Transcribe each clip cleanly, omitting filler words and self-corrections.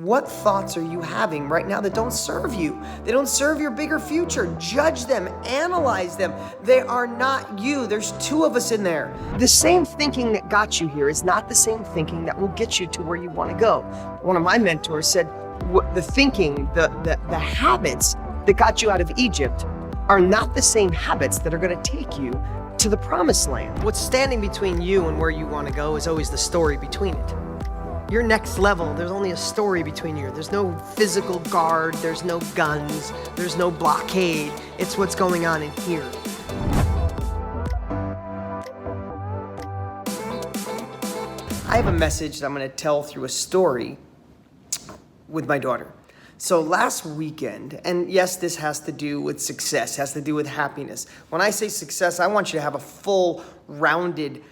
What thoughts are you having right now that don't serve you? They don't serve your bigger future. Judge them, analyze them. They are not you. There's two of us in there. The same thinking that got you here is not the same thinking that will get you to where you want to go. One of my mentors said, the thinking, the habits that got you out of Egypt are not the same habits that are going to take you to the promised land. What's standing between you and where you want to go is always the story between it. Your next level, there's only a story between you. There's no physical guard, there's no guns, there's no blockade. It's what's going on in here. I have a message that I'm going to tell through a story with my daughter. So last weekend, and yes, this has to do with success, has to do with happiness. When I say success, I want you to have a full, rounded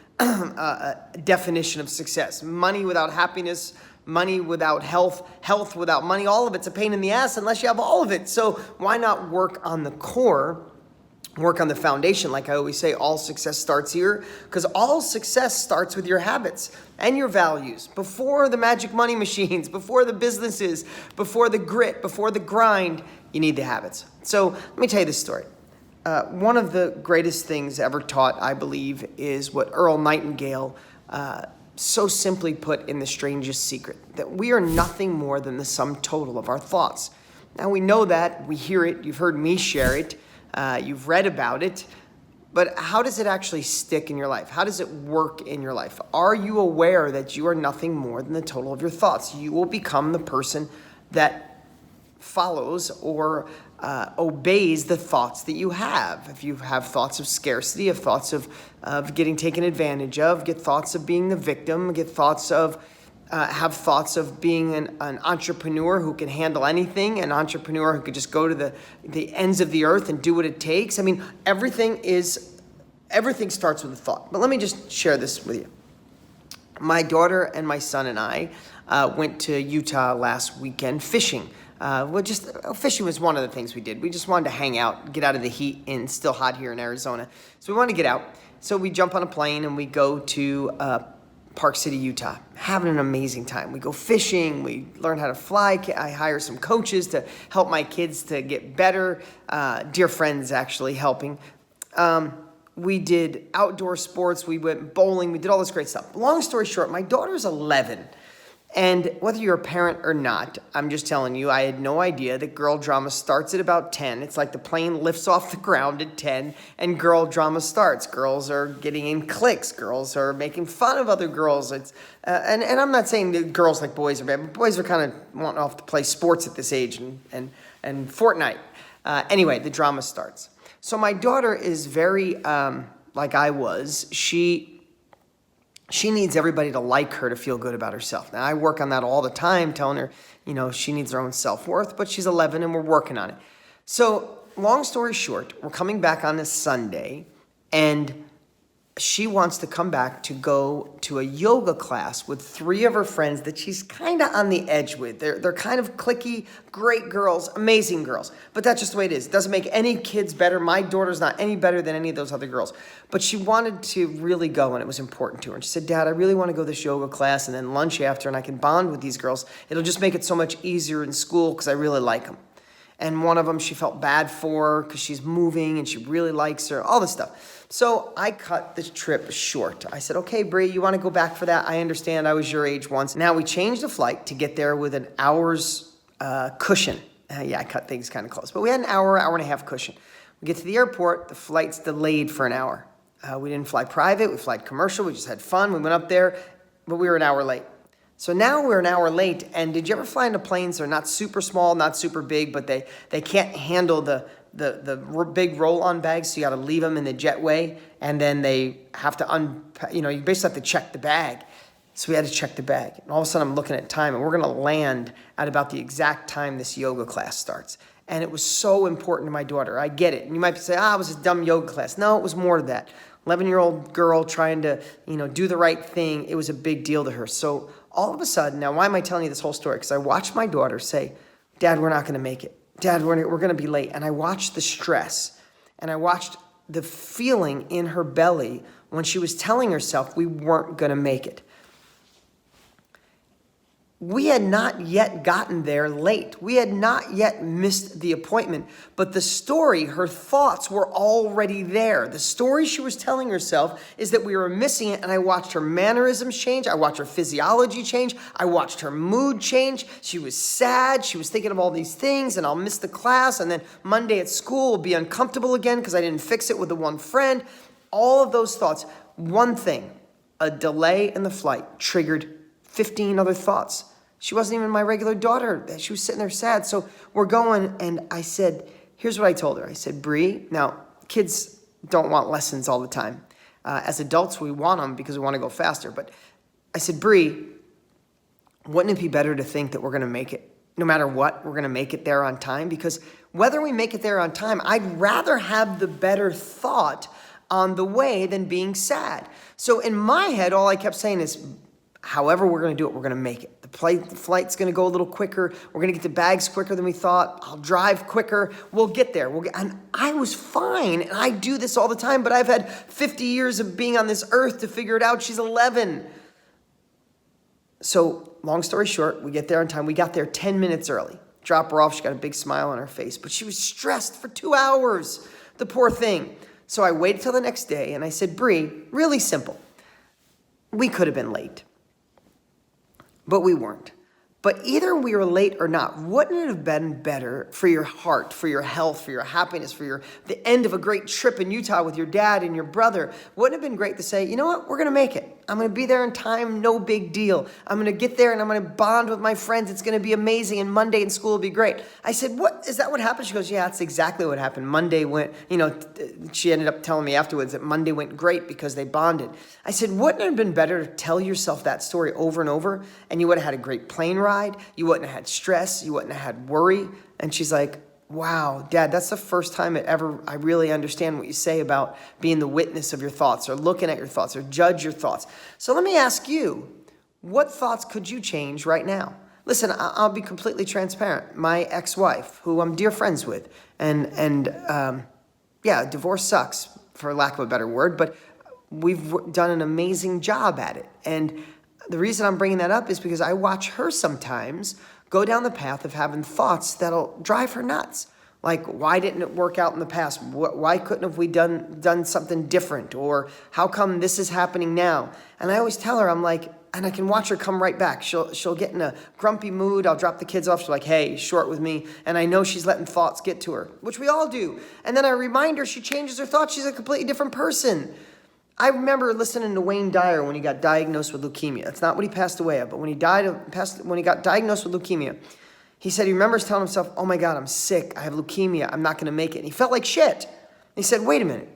definition of success. Money without happiness, money without health, health without money, all of it's a pain in the ass unless you have all of it. So why not work on the core, work on the foundation? Like I always say, all success starts here, because all success starts with your habits and your values. Before the magic money machines, before the businesses, before the grit, before the grind, you need the habits. So let me tell you this story. One of the greatest things ever taught, I believe, is what Earl Nightingale so simply put in The Strangest Secret, that we are nothing more than the sum total of our thoughts. Now we know that, we hear it, you've heard me share it, you've read about it, but how does it actually stick in your life? How does it work in your life? Are you aware that you are nothing more than the total of your thoughts? You will become the person that follows or obeys the thoughts that you have. If you have thoughts of scarcity, of thoughts of getting taken advantage of, get thoughts of being the victim, get thoughts of have thoughts of being an entrepreneur who can handle anything, an entrepreneur who could just go to the ends of the earth and do what it takes. I mean, everything starts with a thought. But let me just share this with you. My daughter and my son and I went to Utah last weekend fishing. Fishing was one of the things we did. We just wanted to hang out, get out of the heat, and it's still hot here in Arizona. So we wanted to get out. So we jump on a plane and we go to Park City, Utah, having an amazing time. We go fishing, we learn how to fly. I hire some coaches to help my kids to get better. Dear friends actually helping. We did outdoor sports, we went bowling, we did all this great stuff. Long story short, my daughter's 11. And whether you're a parent or not, I'm just telling you, I had no idea that girl drama starts at about 10. It's like the plane lifts off the ground at 10 and girl drama starts. Girls are getting in cliques. Girls are making fun of other girls. It's and I'm not saying that girls like boys are bad, but boys are kind of wanting off to play sports at this age and Fortnite. Anyway, the drama starts. So my daughter is very, like I was, she needs everybody to like her to feel good about herself. Now, I work on that all the time, telling her, she needs her own self-worth, but she's 11 and we're working on it. So long story short, we're coming back on this Sunday and she wants to come back to go to a yoga class with 3 of her friends that she's kind of on the edge with. They're kind of cliquey, great girls, amazing girls. But that's just the way it is. It doesn't make any kids better. My daughter's not any better than any of those other girls. But she wanted to really go, and it was important to her. And she said, Dad, I really want to go to this yoga class and then lunch after, and I can bond with these girls. It'll just make it so much easier in school because I really like them. And one of them she felt bad for because she's moving and she really likes her, all this stuff. So I cut the trip short. I said, okay, Bree, you want to go back for that? I understand. I was your age once. Now we changed the flight to get there with an hour's cushion. I cut things kind of close. But we had an hour and a half cushion. We get to the airport. The flight's delayed for an hour. We didn't fly private. We flight commercial. We just had fun. We went up there, but we were an hour late. So now we're an hour late, and did you ever fly into planes? They're not super small, not super big, but they can't handle the big roll-on bags, so you got to leave them in the jetway, and then they have to you basically have to check the bag. So we had to check the bag, and all of a sudden I'm looking at time, and we're going to land at about the exact time this yoga class starts. And it was so important to my daughter. I get it. And you might say, it was a dumb yoga class. No, it was more to that. 11-year-old girl trying to, do the right thing. It was a big deal to her. So all of a sudden, now why am I telling you this whole story? Because I watched my daughter say, Dad, we're not going to make it. Dad, we're going to be late. And I watched the stress, and I watched the feeling in her belly when she was telling herself we weren't going to make it. We had not yet gotten there late. We had not yet missed the appointment, but the story, her thoughts were already there. The story she was telling herself is that we were missing it, and I watched her mannerisms change. I watched her physiology change. I watched her mood change. She was sad. She was thinking of all these things, and I'll miss the class, and then Monday at school will be uncomfortable again because I didn't fix it with the one friend. All of those thoughts. One thing, a delay in the flight triggered 15 other thoughts. She wasn't even my regular daughter. She was sitting there sad. So we're going, and I said, here's what I told her. I said, Bree, now kids don't want lessons all the time. As adults, we want them because we want to go faster. But I said, Bree, wouldn't it be better to think that we're going to make it? No matter what, we're going to make it there on time? Because whether we make it there on time, I'd rather have the better thought on the way than being sad. So in my head, all I kept saying is, however we're going to do it, we're going to make it. The flight's going to go a little quicker. We're going to get the bags quicker than we thought. I'll drive quicker. We'll get there. And I was fine. And I do this all the time, but I've had 50 years of being on this earth to figure it out. She's 11. So long story short, we get there on time. We got there 10 minutes early. Drop her off. She got a big smile on her face, but she was stressed for 2 hours. The poor thing. So I waited till the next day and I said, Bree, really simple. We could have been late. But we weren't. But either we were late or not, wouldn't it have been better for your heart, for your health, for your happiness, for the end of a great trip in Utah with your dad and your brother? Wouldn't it have been great to say, you know what, we're going to make it. I'm going to be there in time, no big deal. I'm going to get there and I'm going to bond with my friends. It's going to be amazing, and Monday in school will be great. I said, what, is that what happened? She goes, yeah, that's exactly what happened. Monday went, she ended up telling me afterwards that Monday went great because they bonded. I said, wouldn't it have been better to tell yourself that story over and over, and you would have had a great plane ride? You wouldn't have had stress. You wouldn't have had worry. And she's like, wow, Dad, that's the first time I really understand what you say about being the witness of your thoughts or looking at your thoughts or judge your thoughts. So let me ask you, what thoughts could you change right now? Listen, I'll be completely transparent. My ex-wife, who I'm dear friends with, and divorce sucks, for lack of a better word, but we've done an amazing job at it. And the reason I'm bringing that up is because I watch her sometimes go down the path of having thoughts that'll drive her nuts. Like, why didn't it work out in the past? Why couldn't have we done something different? Or how come this is happening now? And I always tell her, I'm like, and I can watch her come right back. She'll get in a grumpy mood. I'll drop the kids off. She's like, hey, short with me. And I know she's letting thoughts get to her, which we all do. And then I remind her, she changes her thoughts. She's a completely different person. I remember listening to Wayne Dyer when he got diagnosed with leukemia. It's not what he passed away of, but when he got diagnosed with leukemia, he said he remembers telling himself, oh my God, I'm sick. I have leukemia. I'm not going to make it. And he felt like shit. He said, wait a minute.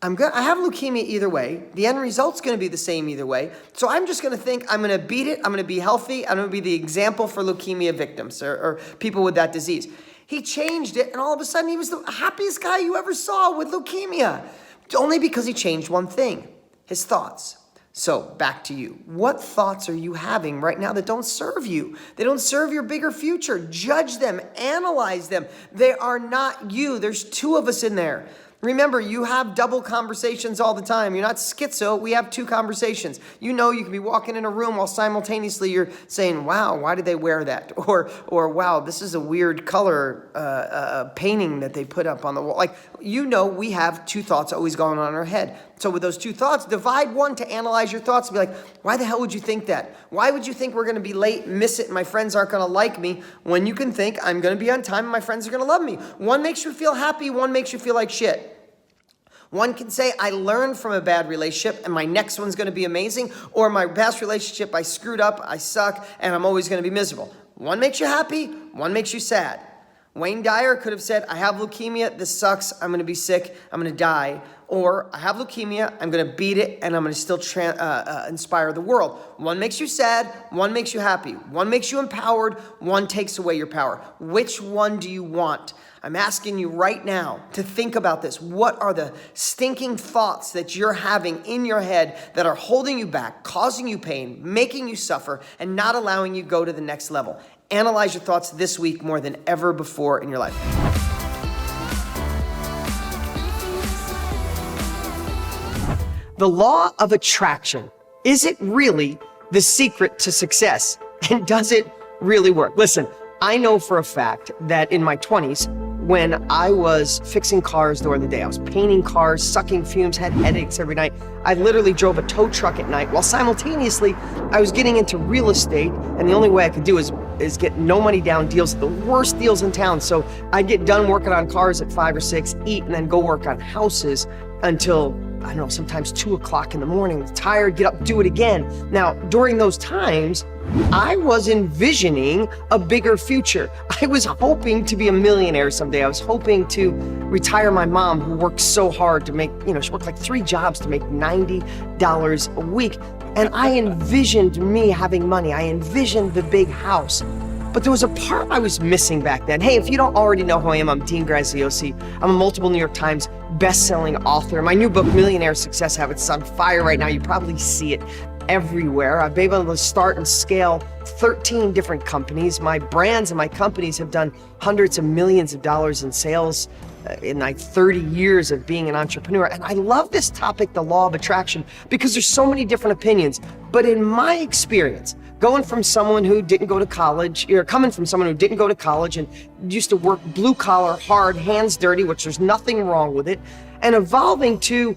I have leukemia either way. The end result's going to be the same either way. So I'm just going to think I'm going to beat it. I'm going to be healthy. I'm going to be the example for leukemia victims or people with that disease. He changed it, and all of a sudden he was the happiest guy you ever saw with leukemia. Only because he changed one thing, his thoughts. So back to you. What thoughts are you having right now that don't serve you? They don't serve your bigger future. Judge them, analyze them. They are not you. There's two of us in there. Remember, you have double conversations all the time. You're not schizo. We have two conversations. You know, you can be walking in a room while simultaneously you're saying, wow, why did they wear that? Or wow, this is a weird color painting that they put up on the wall. Like, you know, we have two thoughts always going on in our head. So with those two thoughts, divide one to analyze your thoughts and be like, why the hell would you think that? Why would you think we're going to be late, miss it, and my friends aren't going to like me, when you can think I'm going to be on time and my friends are going to love me? One makes you feel happy, one makes you feel like shit. One can say, I learned from a bad relationship and my next one's going to be amazing, or my past relationship, I screwed up, I suck, and I'm always going to be miserable. One makes you happy, one makes you sad. Wayne Dyer could have said, I have leukemia, this sucks, I'm going to be sick, I'm going to die. Or, I have leukemia, I'm going to beat it, and I'm going to still inspire the world. One makes you sad, one makes you happy. One makes you empowered, one takes away your power. Which one do you want? I'm asking you right now to think about this. What are the stinking thoughts that you're having in your head that are holding you back, causing you pain, making you suffer, and not allowing you to go to the next level? Analyze your thoughts this week more than ever before in your life. The law of attraction. Is it really the secret to success? And does it really work? Listen, I know for a fact that in my 20s, when I was fixing cars during the day, I was painting cars, sucking fumes, had headaches every night. I literally drove a tow truck at night while simultaneously I was getting into real estate, and the only way I could do is get no money down deals, the worst deals in town. So I'd get done working on cars at 5 or 6, eat, and then go work on houses until, I don't know, sometimes 2 o'clock in the morning, tired, get up, do it again. Now, during those times, I was envisioning a bigger future. I was hoping to be a millionaire someday. I was hoping to retire my mom, who worked so hard to make, she worked like 3 jobs to make $90 a week. And I envisioned me having money. I envisioned the big house. But there was a part I was missing back then. Hey, if you don't already know who I am, I'm Dean Graziosi. I'm a multiple New York Times best-selling author. My new book, Millionaire Success Habits, is on fire right now. You probably see it everywhere. I've been able to start and scale 13 different companies. My brands and my companies have done hundreds of millions of dollars in sales in like 30 years of being an entrepreneur. And I love this topic, the law of attraction, because there's so many different opinions. But in my experience, going from someone who didn't go to college, or coming from someone who didn't go to college and used to work blue collar, hard, hands dirty, which there's nothing wrong with it, and evolving to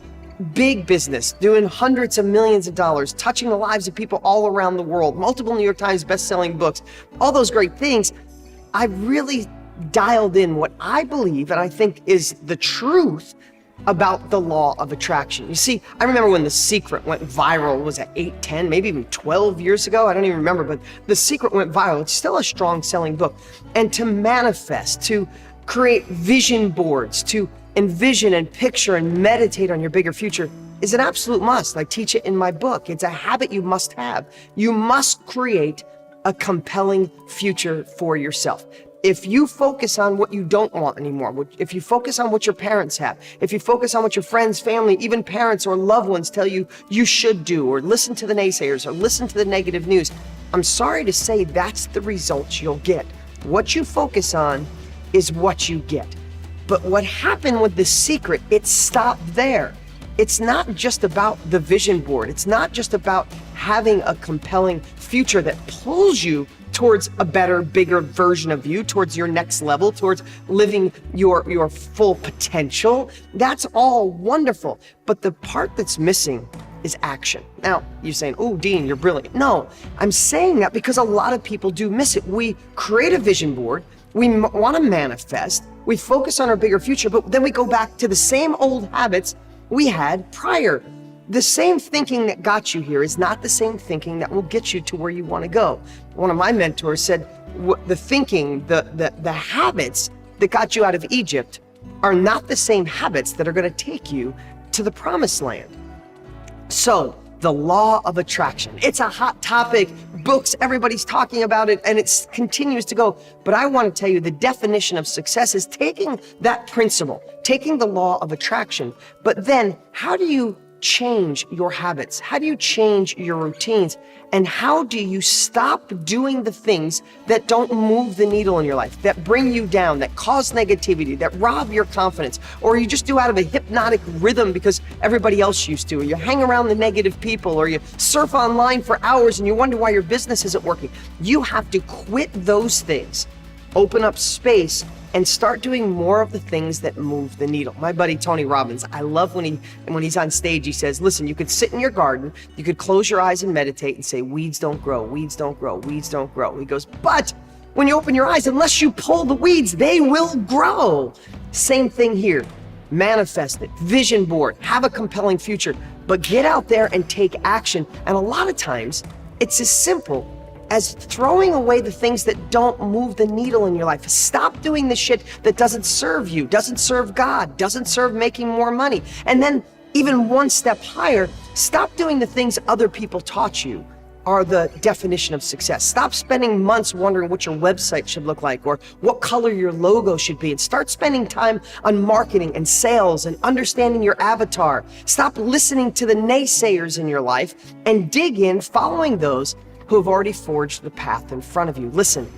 big business, doing hundreds of millions of dollars, touching the lives of people all around the world, multiple New York Times best-selling books, all those great things, I've really dialed in what I believe and I think is the truth about the law of attraction. You see, I remember when The Secret went viral, was it 8, 10, maybe even 12 years ago? I don't even remember, but The Secret went viral. It's still a strong selling book. And to manifest, to create vision boards, to envision and picture and meditate on your bigger future is an absolute must. I teach it in my book. It's a habit you must have. You must create a compelling future for yourself. If you focus on what you don't want anymore, if you focus on what your parents have, if you focus on what your friends, family, even parents or loved ones tell you you should do, or listen to the naysayers or listen to the negative news, I'm sorry to say that's the results you'll get. What you focus on is what you get. But what happened with The Secret, it stopped there. It's not just about the vision board. It's not just about having a compelling future that pulls you towards a better, bigger version of you, towards your next level, towards living your full potential. That's all wonderful. But the part that's missing is action. Now, you're saying, oh, Dean, you're brilliant. No, I'm saying that because a lot of people do miss it. We create a vision board. We want to manifest. We focus on our bigger future, but then we go back to the same old habits we had prior. The same thinking that got you here is not the same thinking that will get you to where you want to go. One of my mentors said, the thinking, the habits that got you out of Egypt are not the same habits that are going to take you to the promised land. So, the law of attraction. It's a hot topic, books, everybody's talking about it, and it continues to go. But I want to tell you the definition of success is taking that principle, taking the law of attraction, but then how do you change your habits? How do you change your routines? And how do you stop doing the things that don't move the needle in your life, that bring you down, that cause negativity, that rob your confidence, or you just do out of a hypnotic rhythm because everybody else used to, or you hang around the negative people, or you surf online for hours and you wonder why your business isn't working? You have to quit those things, open up space, and start doing more of the things that move the needle. My buddy Tony Robbins, I love when he's on stage, he says, listen, you could sit in your garden, you could close your eyes and meditate and say, weeds don't grow, weeds don't grow, weeds don't grow. He goes, but when you open your eyes, unless you pull the weeds, they will grow. Same thing here. Manifest it, vision board, have a compelling future, but get out there and take action. And a lot of times, it's as simple as throwing away the things that don't move the needle in your life. Stop doing the shit that doesn't serve you, doesn't serve God, doesn't serve making more money. And then even one step higher, stop doing the things other people taught you are the definition of success. Stop spending months wondering what your website should look like or what color your logo should be, and start spending time on marketing and sales and understanding your avatar. Stop listening to the naysayers in your life and dig in following those who have already forged the path in front of you. Listen,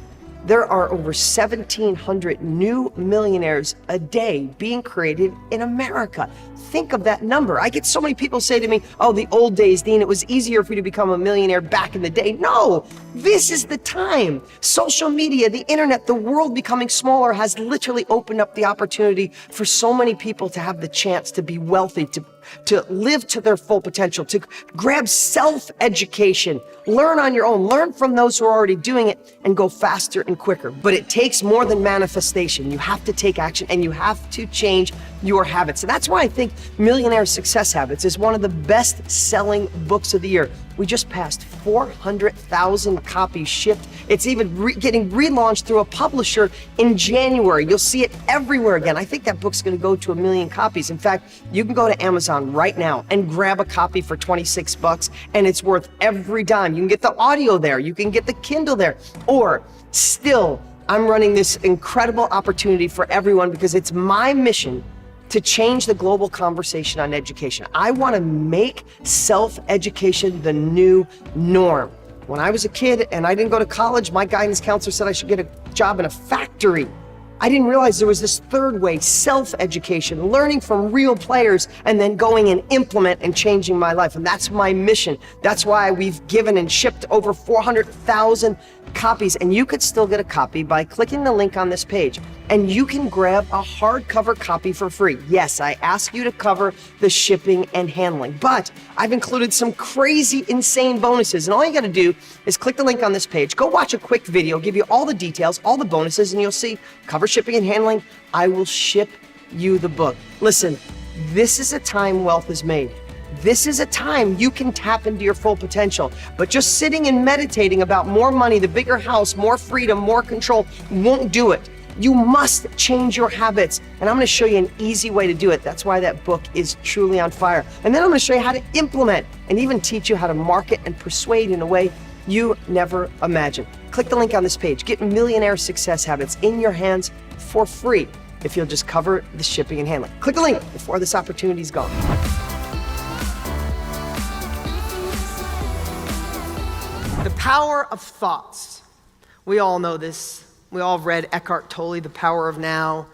There are over 1,700 new millionaires a day being created in America. Think of that number. I get so many people say to me, oh, the old days, Dean, it was easier for you to become a millionaire back in the day. No, this is the time. Social media, the internet, the world becoming smaller has literally opened up the opportunity for so many people to have the chance to be wealthy, to live to their full potential, to grab self-education, learn on your own, learn from those who are already doing it, and go faster and quicker. But it takes more than manifestation. You have to take action and you have to change your habits. And that's why I think Millionaire Success Habits is one of the best-selling books of the year. We just passed 400,000 copies shipped. It's even getting relaunched through a publisher in January. You'll see it everywhere again. I think that book's going to go to 1 million copies. In fact, you can go to Amazon right now and grab a copy for $26, and it's worth every dime. You can get the audio there. You can get the Kindle there. Or still, I'm running this incredible opportunity for everyone because it's my mission to change the global conversation on education. I want to make self-education the new norm. When I was a kid and I didn't go to college, my guidance counselor said I should get a job in a factory. I didn't realize there was this third way, self-education, learning from real players, and then going and implement and changing my life. And that's my mission. That's why we've given and shipped over 400,000 copies. And you could still get a copy by clicking the link on this page. And you can grab a hardcover copy for free. Yes, I ask you to cover the shipping and handling, but I've included some crazy, insane bonuses. And all you gotta do is click the link on this page, go watch a quick video, give you all the details, all the bonuses, and you'll see cover shipping and handling. I will ship you the book. Listen, this is a time wealth is made. This is a time you can tap into your full potential, but just sitting and meditating about more money, the bigger house, more freedom, more control won't do it. You must change your habits, and I'm going to show you an easy way to do it. That's why that book is truly on fire. And then I'm going to show you how to implement and even teach you how to market and persuade in a way you never imagined. Click the link on this page. Get Millionaire Success Habits in your hands for free if you'll just cover the shipping and handling. Click the link before this opportunity's gone. The power of thoughts. We all know this. We all have read Eckhart Tolle, The Power of Now,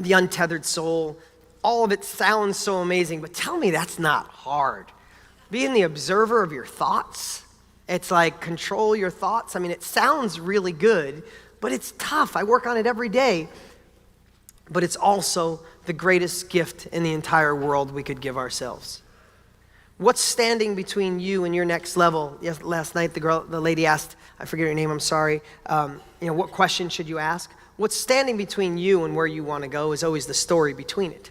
The Untethered Soul. All of it sounds so amazing, but tell me that's not hard. Being the observer of your thoughts, it's like control your thoughts. I mean, it sounds really good, but it's tough. I work on it every day. But it's also the greatest gift in the entire world we could give ourselves. What's standing between you and your next level? Yes, last night the lady asked, I forget her name, I'm sorry. What question should you ask? What's standing between you and where you want to go is always the story between it.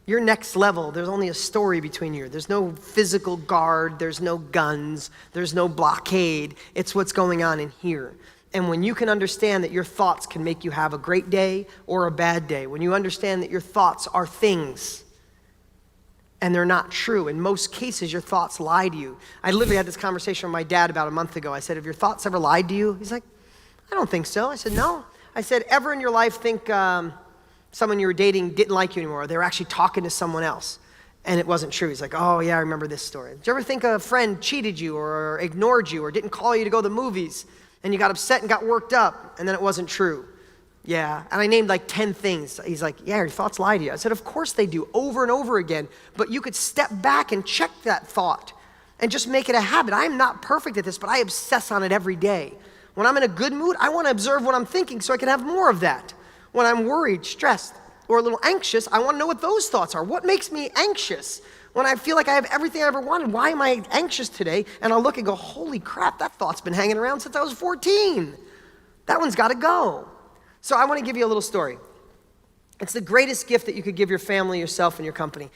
Your next level, there's only a story between you. There's no physical guard, there's no guns, there's no blockade. It's what's going on in here. And when you can understand that your thoughts can make you have a great day or a bad day, when you understand that your thoughts are things, and they're not true. In most cases, your thoughts lie to you. I literally had this conversation with my dad about a month ago. I said, have your thoughts ever lied to you? He's like, I don't think so. I said, no. I said, ever in your life think someone you were dating didn't like you anymore, or they were actually talking to someone else, and it wasn't true? He's like, oh yeah, I remember this story. Did you ever think a friend cheated you or ignored you or didn't call you to go to the movies, and you got upset and got worked up, and then it wasn't true? Yeah, and I named like 10 things. He's like, yeah, your thoughts lie to you. I said, of course they do, over and over again, but you could step back and check that thought and just make it a habit. I am not perfect at this, but I obsess on it every day. When I'm in a good mood, I want to observe what I'm thinking so I can have more of that. When I'm worried, stressed, or a little anxious, I want to know what those thoughts are. What makes me anxious? When I feel like I have everything I ever wanted, why am I anxious today? And I'll look and go, holy crap, that thought's been hanging around since I was 14. That one's got to go. So I want to give you a little story. It's the greatest gift that you could give your family, yourself, and your company.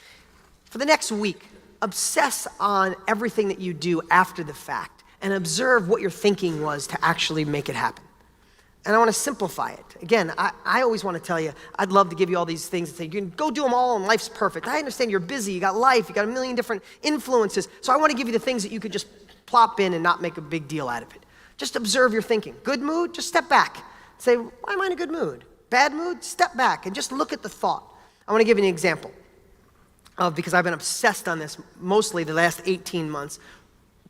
For the next week, obsess on everything that you do after the fact and observe what your thinking was to actually make it happen. And I want to simplify it. Again, I always want to tell you, I'd love to give you all these things and say, you can go do them all and life's perfect. I understand you're busy, you got life, you got a million different influences. So I want to give you the things that you could just plop in and not make a big deal out of it. Just observe your thinking. Good mood, just step back. Say, why am I in a good mood? Bad mood? Step back and just look at the thought. I want to give you an example because I've been obsessed on this mostly the last 18 months.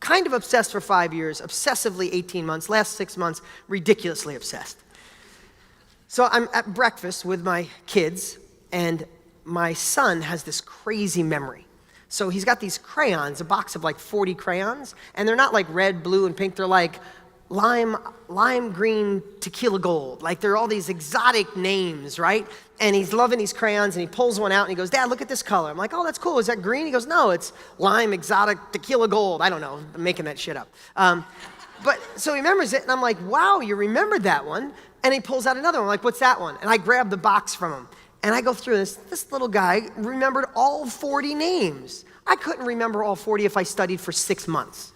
kind of obsessed for 5 years, obsessively 18 months, last 6 months, ridiculously obsessed. So I'm at breakfast with my kids, and my son has this crazy memory. So he's got these crayons, a box of like 40 crayons, and they're not like red, blue, and pink. They're like lime green, tequila gold. Like they're all these exotic names, right? And he's loving these crayons, and he pulls one out, and he goes, Dad, look at this color. I'm like, oh, that's cool. Is that green? He goes, no, it's lime, exotic, tequila gold. I don't know. I'm making that shit up. But so he remembers it, and I'm like, wow, you remembered that one. And he pulls out another one. I'm like, what's that one? And I grab the box from him. And I go through this. This little guy remembered all 40 names. I couldn't remember all 40 if I studied for 6 months.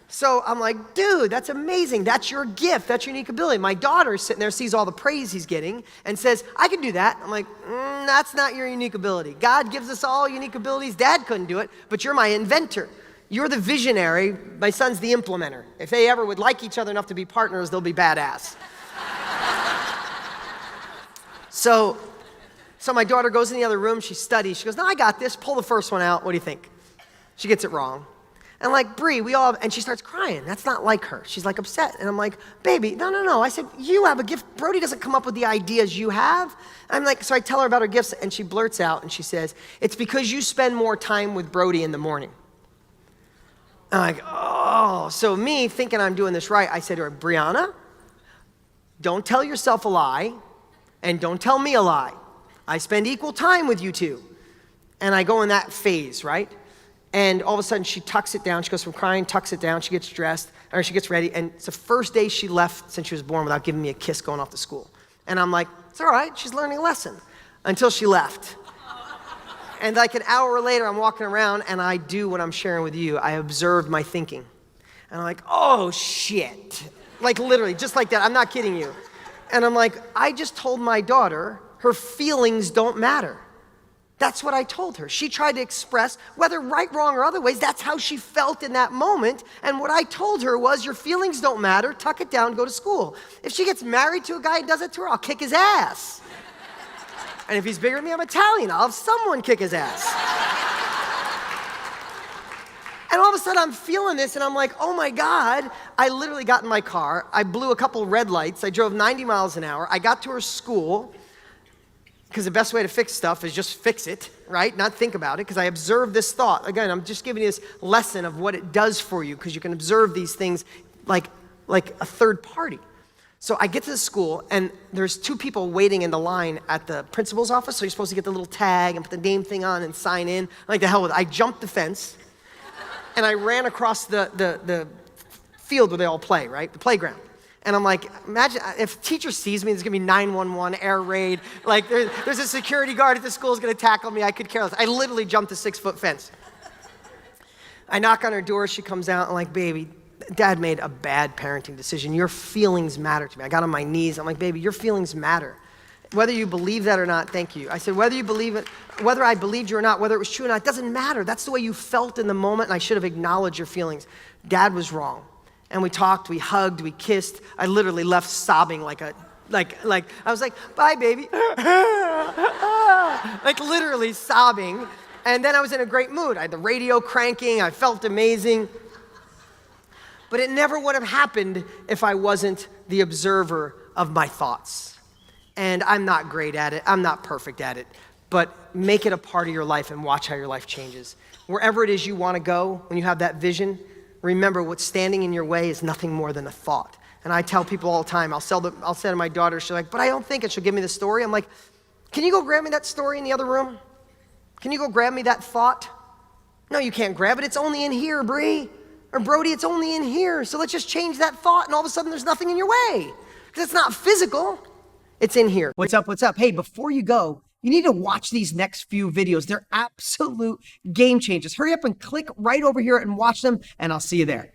So I'm like, dude, that's amazing. That's your gift. That's your unique ability. My daughter sitting there, sees all the praise he's getting, and says, I can do that. I'm like, that's not your unique ability. God gives us all unique abilities. Dad couldn't do it, but you're my inventor. You're the visionary. My son's the implementer. If they ever would like each other enough to be partners, they'll be badass. So my daughter goes in the other room, she studies, she goes, no, I got this, pull the first one out, what do you think? She gets it wrong. And like, Bree, and she starts crying, that's not like her, she's like upset. And I'm like, baby, no, I said, you have a gift, Brody doesn't come up with the ideas you have. And I'm like, so I tell her about her gifts, and she blurts out, and she says, it's because you spend more time with Brody in the morning. And I'm like, oh, so me thinking I'm doing this right, I said to her, Brianna, don't tell yourself a lie, and don't tell me a lie. I spend equal time with you two. And I go in that phase, right? And all of a sudden she tucks it down. She goes from crying, tucks it down. She gets dressed, or she gets ready. And it's the first day she left since she was born without giving me a kiss going off to school. And I'm like, it's all right. She's learning a lesson. Until she left. And like an hour later, I'm walking around and I do what I'm sharing with you. I observe my thinking. And I'm like, oh shit. Like literally, just like that. I'm not kidding you. And I'm like, I just told my daughter her feelings don't matter. That's what I told her. She tried to express, whether right, wrong, or other ways, that's how she felt in that moment. And what I told her was, your feelings don't matter, tuck it down, go to school. If she gets married to a guy and does it to her, I'll kick his ass. And if he's bigger than me, I'm Italian, I'll have someone kick his ass. And all of a sudden I'm feeling this and I'm like, oh my God, I literally got in my car, I blew a couple red lights, I drove 90 miles an hour, I got to her school, because the best way to fix stuff is just fix it, right? Not think about it, because I observed this thought. Again, I'm just giving you this lesson of what it does for you, because you can observe these things like a third party. So I get to the school, and there's 2 people waiting in the line at the principal's office, so you're supposed to get the little tag and put the name thing on and sign in. I'm like, the hell with it. I jumped the fence, and I ran across the field where they all play, right? The playground. And I'm like, imagine if teacher sees me, there's gonna be 911, air raid. Like there's a security guard at the school who's gonna tackle me. I could care less. I literally jumped a 6-foot fence. I knock on her door, she comes out, I'm like, baby, Dad made a bad parenting decision. Your feelings matter to me. I got on my knees, I'm like, baby, your feelings matter. Whether you believe that or not, thank you. I said, whether you believe it, whether I believed you or not, whether it was true or not, it doesn't matter. That's the way you felt in the moment, and I should have acknowledged your feelings. Dad was wrong. And we talked, we hugged, we kissed. I literally left sobbing like I was like, bye, baby. Like literally sobbing. And then I was in a great mood. I had the radio cranking, I felt amazing. But it never would have happened if I wasn't the observer of my thoughts. And I'm not great at it, I'm not perfect at it, but make it a part of your life and watch how your life changes. Wherever it is you wanna go, when you have that vision, remember what's standing in your way is nothing more than a thought. And I tell people all the time, I'll say to my daughter, she's like, but I don't think it. She'll give me the story. I'm like, can you go grab me that story in the other room? Can you go grab me that thought? No, you can't grab it, it's only in here, Bree. Or Brody, it's only in here. So let's just change that thought and all of a sudden there's nothing in your way. Because it's not physical. It's in here. What's up? Hey, before you go, you need to watch these next few videos. They're absolute game changers. Hurry up and click right over here and watch them, and I'll see you there.